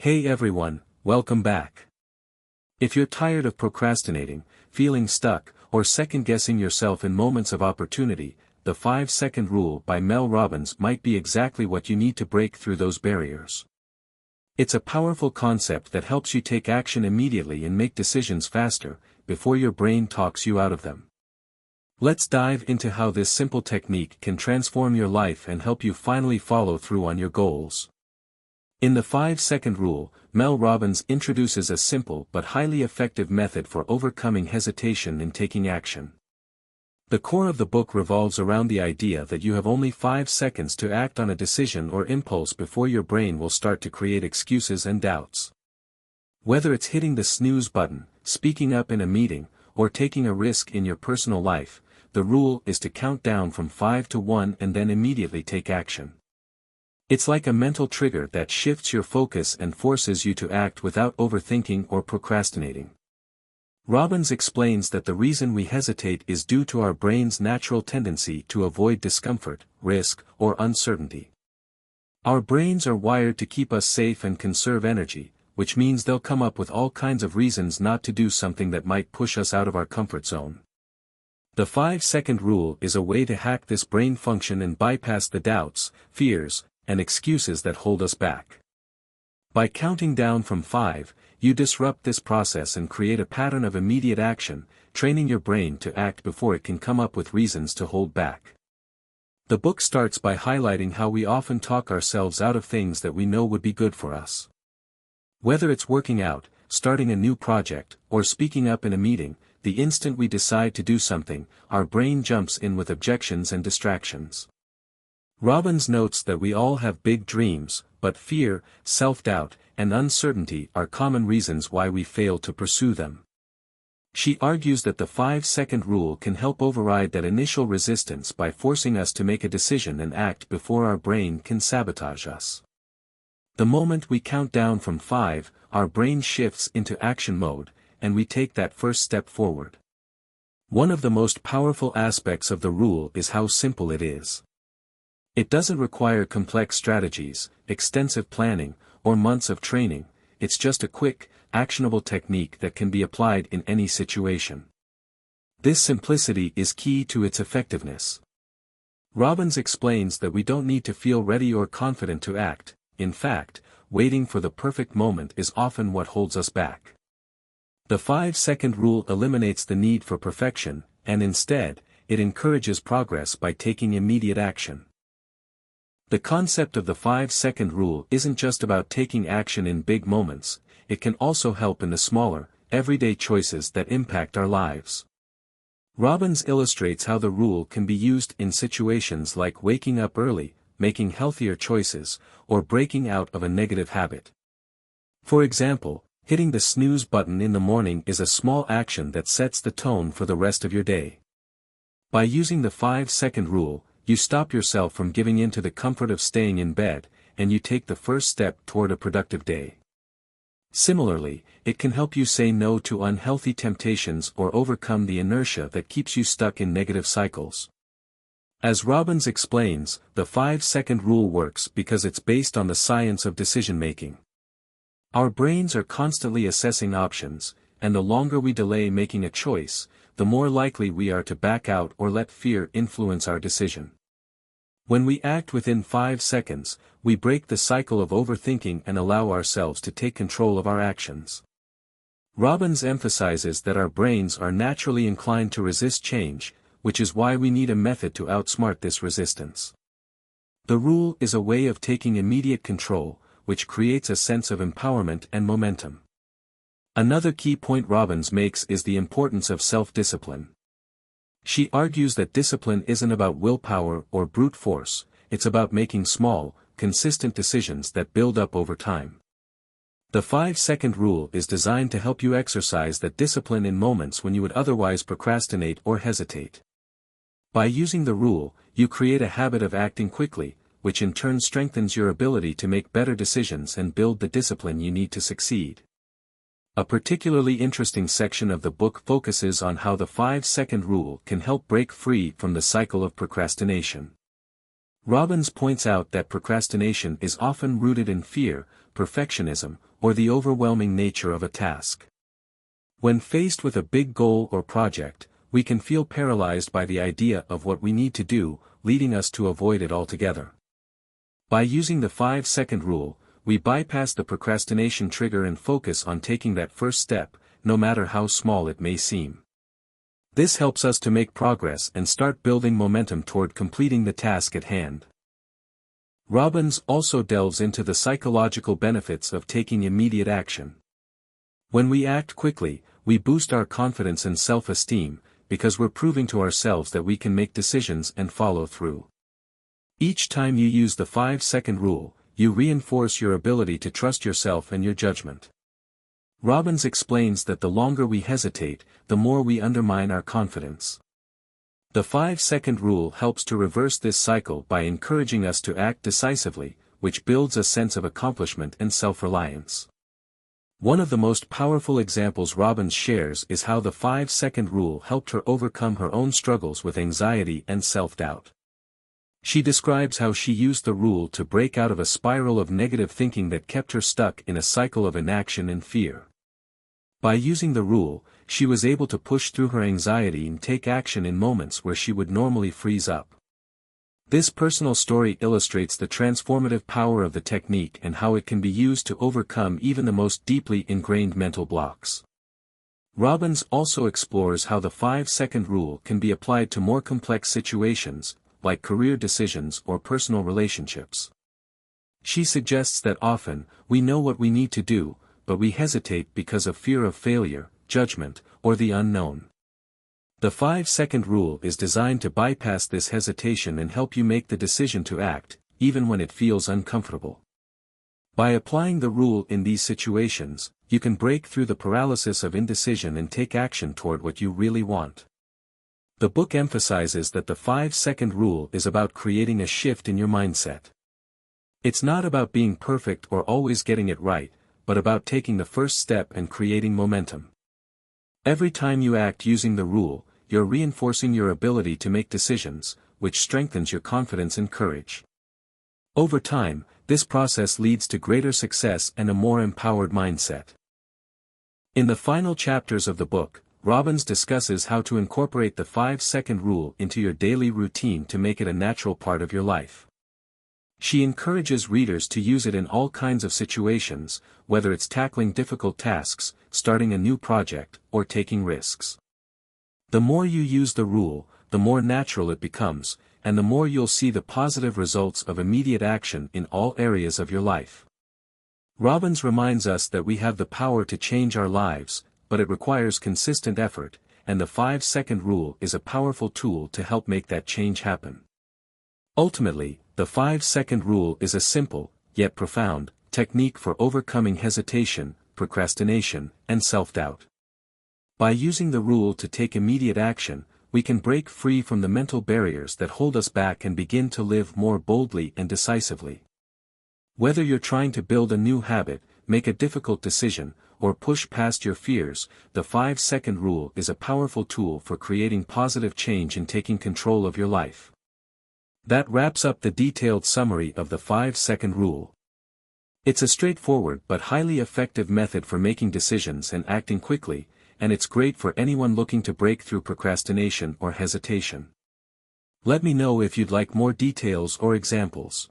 Hey everyone, welcome back. If you're tired of procrastinating, feeling stuck, or second-guessing yourself in moments of opportunity, the 5-second rule by Mel Robbins might be exactly what you need to break through those barriers. It's a powerful concept that helps you take action immediately and make decisions faster, before your brain talks you out of them. Let's dive into how this simple technique can transform your life and help you finally follow through on your goals. In the 5-second rule, Mel Robbins introduces a simple but highly effective method for overcoming hesitation in taking action. The core of the book revolves around the idea that you have only 5 seconds to act on a decision or impulse before your brain will start to create excuses and doubts. Whether it's hitting the snooze button, speaking up in a meeting, or taking a risk in your personal life, the rule is to count down from 5 to 1 and then immediately take action. It's like a mental trigger that shifts your focus and forces you to act without overthinking or procrastinating. Robbins explains that the reason we hesitate is due to our brain's natural tendency to avoid discomfort, risk, or uncertainty. Our brains are wired to keep us safe and conserve energy, which means they'll come up with all kinds of reasons not to do something that might push us out of our comfort zone. The 5-second rule is a way to hack this brain function and bypass the doubts, fears, and excuses that hold us back. By counting down from 5, you disrupt this process and create a pattern of immediate action, training your brain to act before it can come up with reasons to hold back. The book starts by highlighting how we often talk ourselves out of things that we know would be good for us. Whether it's working out, starting a new project, or speaking up in a meeting, the instant we decide to do something, our brain jumps in with objections and distractions. Robbins notes that we all have big dreams, but fear, self-doubt, and uncertainty are common reasons why we fail to pursue them. She argues that the 5-second rule can help override that initial resistance by forcing us to make a decision and act before our brain can sabotage us. The moment we count down from 5, our brain shifts into action mode, and we take that first step forward. One of the most powerful aspects of the rule is how simple it is. It doesn't require complex strategies, extensive planning, or months of training. It's just a quick, actionable technique that can be applied in any situation. This simplicity is key to its effectiveness. Robbins explains that we don't need to feel ready or confident to act. In fact, waiting for the perfect moment is often what holds us back. The 5-second rule eliminates the need for perfection, and instead, it encourages progress by taking immediate action. The concept of the 5-second rule isn't just about taking action in big moments, it can also help in the smaller, everyday choices that impact our lives. Robbins illustrates how the rule can be used in situations like waking up early, making healthier choices, or breaking out of a negative habit. For example, hitting the snooze button in the morning is a small action that sets the tone for the rest of your day. By using the 5-second rule, you stop yourself from giving in to the comfort of staying in bed, and you take the first step toward a productive day. Similarly, it can help you say no to unhealthy temptations or overcome the inertia that keeps you stuck in negative cycles. As Robbins explains, the 5-second rule works because it's based on the science of decision-making. Our brains are constantly assessing options, and the longer we delay making a choice, the more likely we are to back out or let fear influence our decision. When we act within 5 seconds, we break the cycle of overthinking and allow ourselves to take control of our actions. Robbins emphasizes that our brains are naturally inclined to resist change, which is why we need a method to outsmart this resistance. The rule is a way of taking immediate control, which creates a sense of empowerment and momentum. Another key point Robbins makes is the importance of self-discipline. She argues that discipline isn't about willpower or brute force, it's about making small, consistent decisions that build up over time. The 5-second rule is designed to help you exercise that discipline in moments when you would otherwise procrastinate or hesitate. By using the rule, you create a habit of acting quickly, which in turn strengthens your ability to make better decisions and build the discipline you need to succeed. A particularly interesting section of the book focuses on how the 5-second rule can help break free from the cycle of procrastination. Robbins points out that procrastination is often rooted in fear, perfectionism, or the overwhelming nature of a task. When faced with a big goal or project, we can feel paralyzed by the idea of what we need to do, leading us to avoid it altogether. By using the 5-second rule, we bypass the procrastination trigger and focus on taking that first step, no matter how small it may seem. This helps us to make progress and start building momentum toward completing the task at hand. Robbins also delves into the psychological benefits of taking immediate action. When we act quickly, we boost our confidence and self-esteem, because we're proving to ourselves that we can make decisions and follow through. Each time you use the 5-second rule, you reinforce your ability to trust yourself and your judgment. Robbins explains that the longer we hesitate, the more we undermine our confidence. The 5-second rule helps to reverse this cycle by encouraging us to act decisively, which builds a sense of accomplishment and self-reliance. One of the most powerful examples Robbins shares is how the 5-second rule helped her overcome her own struggles with anxiety and self-doubt. She describes how she used the rule to break out of a spiral of negative thinking that kept her stuck in a cycle of inaction and fear. By using the rule, she was able to push through her anxiety and take action in moments where she would normally freeze up. This personal story illustrates the transformative power of the technique and how it can be used to overcome even the most deeply ingrained mental blocks. Robbins also explores how the 5-second rule can be applied to more complex situations, like career decisions or personal relationships. She suggests that often, we know what we need to do, but we hesitate because of fear of failure, judgment, or the unknown. The 5-second rule is designed to bypass this hesitation and help you make the decision to act, even when it feels uncomfortable. By applying the rule in these situations, you can break through the paralysis of indecision and take action toward what you really want. The book emphasizes that the 5-second rule is about creating a shift in your mindset. It's not about being perfect or always getting it right, but about taking the first step and creating momentum. Every time you act using the rule, you're reinforcing your ability to make decisions, which strengthens your confidence and courage. Over time, this process leads to greater success and a more empowered mindset. In the final chapters of the book, Robbins discusses how to incorporate the 5-second rule into your daily routine to make it a natural part of your life. She encourages readers to use it in all kinds of situations, whether it's tackling difficult tasks, starting a new project, or taking risks. The more you use the rule, the more natural it becomes, and the more you'll see the positive results of immediate action in all areas of your life. Robbins reminds us that we have the power to change our lives, but it requires consistent effort, and the 5-second rule is a powerful tool to help make that change happen. Ultimately, the 5-second rule is a simple, yet profound, technique for overcoming hesitation, procrastination, and self-doubt. By using the rule to take immediate action, we can break free from the mental barriers that hold us back and begin to live more boldly and decisively. Whether you're trying to build a new habit, make a difficult decision, or push past your fears, the 5-second rule is a powerful tool for creating positive change and taking control of your life. That wraps up the detailed summary of the 5-second rule. It's a straightforward but highly effective method for making decisions and acting quickly, and it's great for anyone looking to break through procrastination or hesitation. Let me know if you'd like more details or examples.